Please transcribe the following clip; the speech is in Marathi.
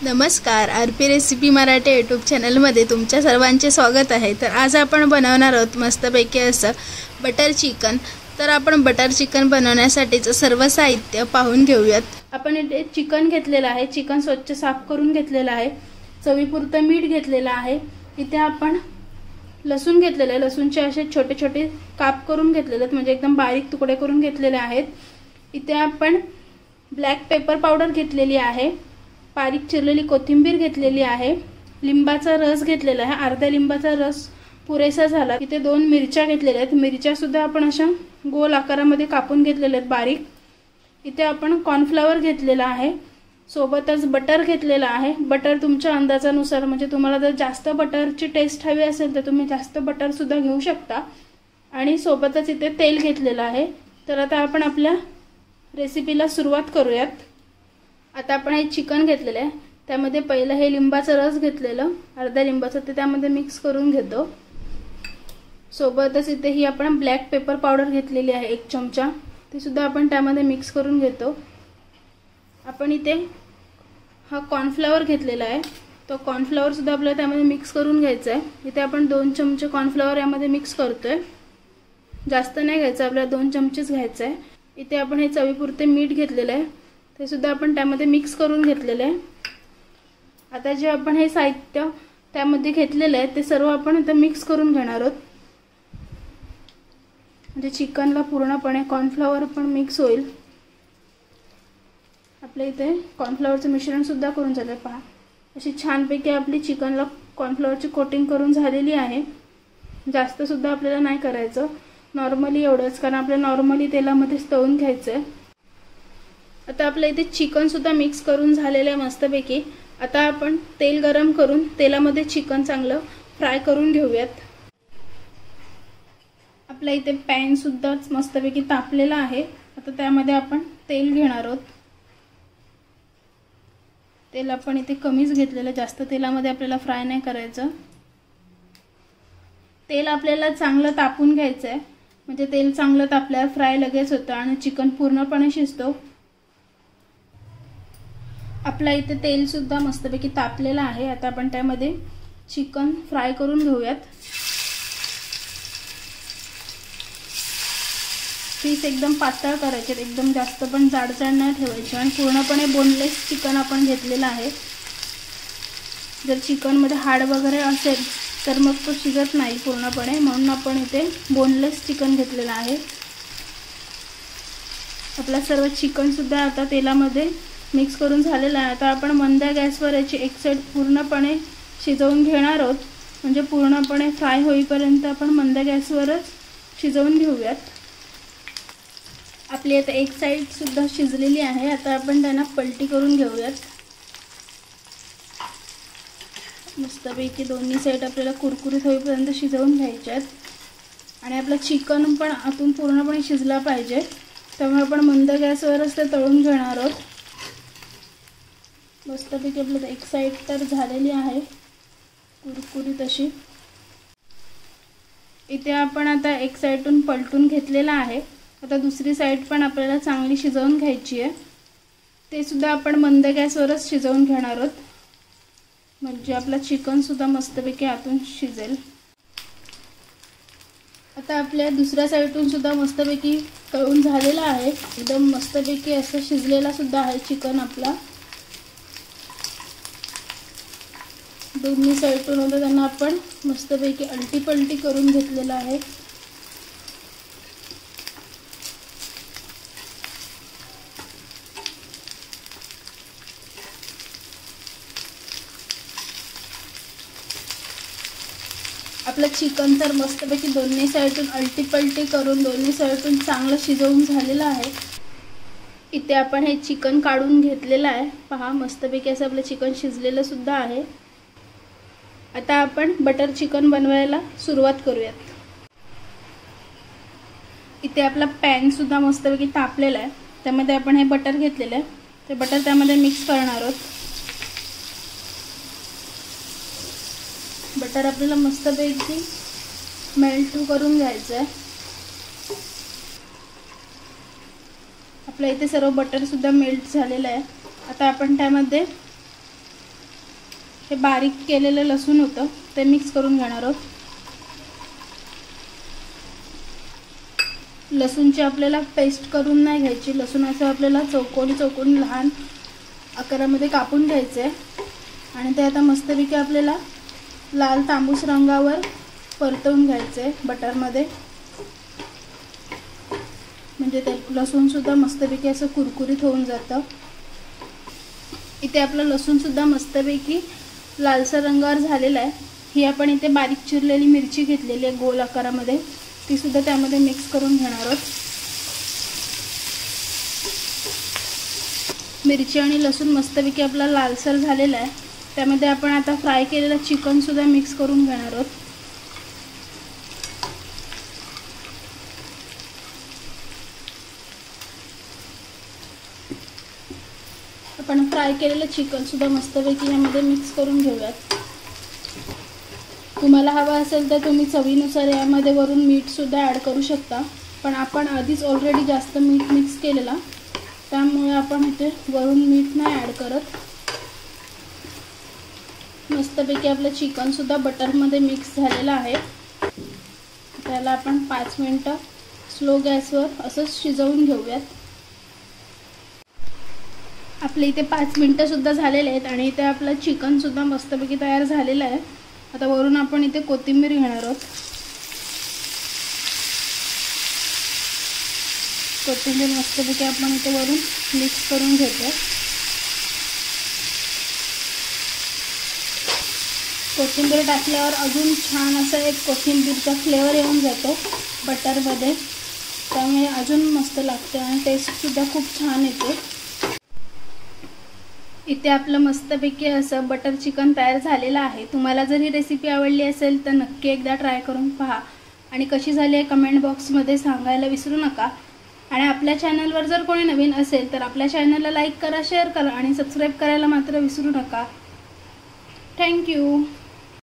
नमस्कार, आरपी रेसिपी मराठी यूट्यूब चॅनलमध्ये तुमच्या सर्वांचे स्वागत आहे। तर आज आपण बनवणार आहोत मस्तपैकी असं बटर चिकन। तर आपण बटर चिकन बनवण्यासाठीचं सर्व साहित्य पाहून घेऊयात। आपण इथे चिकन घेतलेलं आहे, चिकन स्वच्छ साफ करून घेतलेलं आहे, चवीपुरतं मीठ घेतलेलं आहे। इथे आपण लसूण घेतलेलं आहे, लसूणचे असे छोटे छोटे काप करून घेतलेले आहेत, म्हणजे एकदम बारीक तुकडे करून घेतलेले आहेत। इथे आपण ब्लॅक पेपर पावडर घेतलेली आहे, बारीक चिरलेली कोथिंबीर घेतलेली आहे, लिंबाचा रस घेतलेला आहे, अर्धा लिंबाचा रस पुरेसा झाला। इथे 2 मिरच्या घेतलेल्या आहेत, मिरच्या सुद्धा आपण अशा गोल आकारामध्ये कापून घेतलेल्या आहेत बारीक। इथे आपण कॉर्नफ्लॉवर घेतलेला आहे, सोबतच बटर घेतलेला आहे। बटर तुमच्या अंदाजानुसार, म्हणजे तुम्हाला जर जास्त बटरची टेस्ट हवी असेल तर तुम्ही जास्त बटर सुद्धा घेऊ शकता। आणि सोबतच इथे तेल घेतलेलं आहे। तर आता आपण आपल्या रेसिपीला सुरुवात करूयात। आता आपण हे चिकन घेतलेलं आहे, त्यामध्ये पहिलं हे लिंबाचा रस घेतलेलं, अर्धा लिंबाचा, ते त्यामध्ये मिक्स करून घेतो। सोबतच इथे ही आपण ब्लॅक पेपर पावडर घेतलेली आहे 1 चमचा, ते सुद्धा आपण त्यामध्ये मिक्स करून घेतो। आपण इथे हा कॉर्नफ्लॉवर घेतलेला आहे, तो कॉर्नफ्लॉवर सुद्धा आपल्याला त्यामध्ये मिक्स करून घ्यायचा आहे। इथे आपण 2 चमचे कॉर्नफ्लॉवर यामध्ये मिक्स करतोय, जास्त नाही घ्यायचं, आपल्याला 2 चमचेच घ्यायचं आहे। इथे आपण हे चवीपुरते मीठ घेतलेलं आहे, ते सुद्धा आपण त्यामध्ये मिक्स करून घेतलेले आहे। आता जे आपण हे साहित्य त्यामध्ये घेतलेले आहे ते सर्व आपण आता मिक्स करून घेणार आहोत, म्हणजे चिकनला पूर्णपणे कॉर्नफ्लॉवर पण मिक्स होईल। आपल्या इथे कॉर्नफ्लॉवरचं मिश्रण सुद्धा करून झालं, पहा अशी छानपैकी आपली चिकनला कॉर्नफ्लॉवरची कोटिंग करून झालेली आहे। जास्त सुद्धा आपल्याला नाही करायचं, नॉर्मली एवढंच, कारण आपल्याला नॉर्मली तेलामध्ये तळून घ्यायचं आहे। आता आपल्या इथे चिकन सुद्धा मिक्स करून झालेलं आहे मस्तपैकी। आता आपण तेल गरम करून तेलामध्ये चिकन चांगलं फ्राय करून घेऊयात। आपल्या इथे पॅन सुद्धा मस्तपैकी तापलेला आहे। आता त्यामध्ये आपण तेल घेणार आहोत, तेल आपण इथे कमीच घेतलेलं, जास्त तेलामध्ये आपल्याला फ्राय नाही करायचं। तेल आपल्याला चांगलं तापून घ्यायचं आहे, म्हणजे तेल चांगलं तापल्यावर फ्राय लगेच होतं आणि चिकन पूर्णपणे शिजतो। आपला इथे तेल सुद्धा मस्तपैकी तापलेलं आहे। आता आपण त्यामध्ये चिकन फ्राय करून घेऊयात। पीस एकदम पातळ करायचे, एकदम जास्त पण जाडजाड नाही ठेवायचे, आणि पूर्णपणे बोनलेस चिकन आपण घेतलेलं आहे। जर चिकन मध्ये हाड वगैरे असेल तर मग तो शिजत नाही पूर्णपणे, म्हणून आपण इथे बोनलेस चिकन घेतलेलं आहे। आपला सर्व चिकन सुद्धा आता तेलामध्ये मिक्स करून झालेला आहे। आता आपण मंद गॅसवर याची एक साइड पूर्णपणे शिजवून घेणार आहोत, म्हणजे पूर्णपणे फ्राय होईपर्यंत आपण मंद गॅसवरच शिजवून घेऊयात। आपली आता एक साइड सुद्धा शिजलेली आहे। आता आपण त्यांना पलटी करून घेऊयात। मस्तपैकी दोन्ही साइड आपल्याला कुरकुरीत होईपर्यंत शिजवून घ्यायच्यात, आणि आपलं चिकन पण आतून पूर्णपणे शिजला पाहिजे, त्यामुळे आपण मंद गॅसवरच ते तळून घेणार आहोत। मस्तपैकी आपलं एक साइड तर झालेली आहे कुरकुरीत अशी। इथे आपण आता एक साइडून पलटून घेतलेला आहे। आता दुसरी साइड पण आपल्याला चांगली शिजवून घ्यायची आहे, ते सुद्धा आपण मंद गॅसवरच शिजवून घेणार आहोत, म्हणजे आपला चिकन सुद्धा मस्तपैकी आतून शिजेल। आता आपल्या दुसऱ्या साइडून सुद्धा मस्तपैकी तळून झालेला आहे, एकदम मस्तपैकी असं शिजलेला सुद्धा आहे चिकन आपला। दोन्ही साइडून होतं त्यांना आपण मस्तपैकी अलटी पलटी करून घेतलेला आहे। आपलं चिकन तर मस्तपैकी दोन्ही साइडून अलटी पलटी करून दोन्ही साइडून चांगलं शिजवून झालेलं आहे। इथे आपण हे चिकन काढून घेतलेलं आहे, पहा मस्तपैकी असं आपलं चिकन शिजलेलं सुद्धा आहे। आता आपण बटर चिकन बनवायला सुरुवात करूयात। इथे आपला पॅन सुद्धा मस्तपैकी तापलेला आहे, त्यामध्ये आपण हे बटर घेतलेलं आहे, ते बटर त्यामध्ये मिक्स करणार आहोत। बटर आपल्याला मस्तपैकी मेल्ट करून घ्यायचं आहे। आपल्या इथे सर्व बटर सुद्धा मेल्ट झालेलं आहे। आता आपण त्यामध्ये हे बारीक केलेलं लसूण होतं ते मिक्स करून घेणार आहोत। लसूणची आपल्याला पेस्ट करून नाही घ्यायची, लसूण असं आपल्याला चौकोनी लहान आकारामध्ये कापून घ्यायचं आहे आणि ते आता मस्तपैकी आपल्याला लाल तांबूस रंगावर परतवून घ्यायचं आहे बटरमध्ये, म्हणजे ते लसूणसुद्धा मस्तपैकी असं कुरकुरीत होऊन जातं। इथे आपलं लसूणसुद्धा मस्तपैकी लालसर रंगावर झालेला आहे। ही आपण इथे बारीक चिरलेली मिरची घेतलेली आहे गोल आकारामध्ये, ती सुद्धा त्यामध्ये मिक्स करून घेणार आहोत। मिरची आणि लसूण मस्तपैकी आपला लालसर झालेला आहे, त्यामध्ये आपण आता फ्राय केलेलं चिकन सुद्धा मिक्स करून घेणार आहोत। आपण फ्राय केलेलं चिकन सुद्धा मस्तपैकी यामध्ये मिक्स करून घेऊयात। तुम्हाला हवा असेल तर तुम्ही चवीनुसार यामध्ये वरून मीठ सुद्धा ॲड करू शकता, पण आपण आधीच ऑलरेडी जास्त मीठ मिक्स केलेला, त्यामुळे आपण इथे वरून मीठ नाही ॲड करत। मस्तपैकी आपलं चिकन सुद्धा बटरमध्ये मिक्स झालेलं आहे। त्याला आपण 5 मिनिटं स्लो गॅसवर असंच शिजवून घेऊयात। आपले इथे 5 मिनिटं सुद्धा झालेले आहेत आणि इथे आपलं चिकन सुद्धा मस्तपैकी तयार झालेलं आहे। आता वरून आपण इथे कोथिंबीर घेणार आहोत। कोथिंबीर मस्तपैकी आपण इथे वरून मिक्स करून घेतो। कोथिंबीर टाकल्यावर अजून छान असा एक कोथिंबीरचा फ्लेवर येऊन जातो बटरमध्ये, त्यामुळे अजून मस्त लागते आणि टेस्टसुद्धा खूप छान येते। इथे आपलं मस्तपैकी असं बटर चिकन तयार झालेलं आहे। तुम्हाला जर ही रेसिपी आवडली असेल तर नक्की एकदा ट्राय करून पहा आणि कशी झाली आहे कमेंट बॉक्समध्ये सांगायला विसरू नका। आणि आपल्या चॅनलवर जर कोणी नवीन असेल तर आपल्या चॅनलला लाईक करा, शेअर करा आणि सबस्क्राईब करायला मात्र विसरू नका। थँक्यू।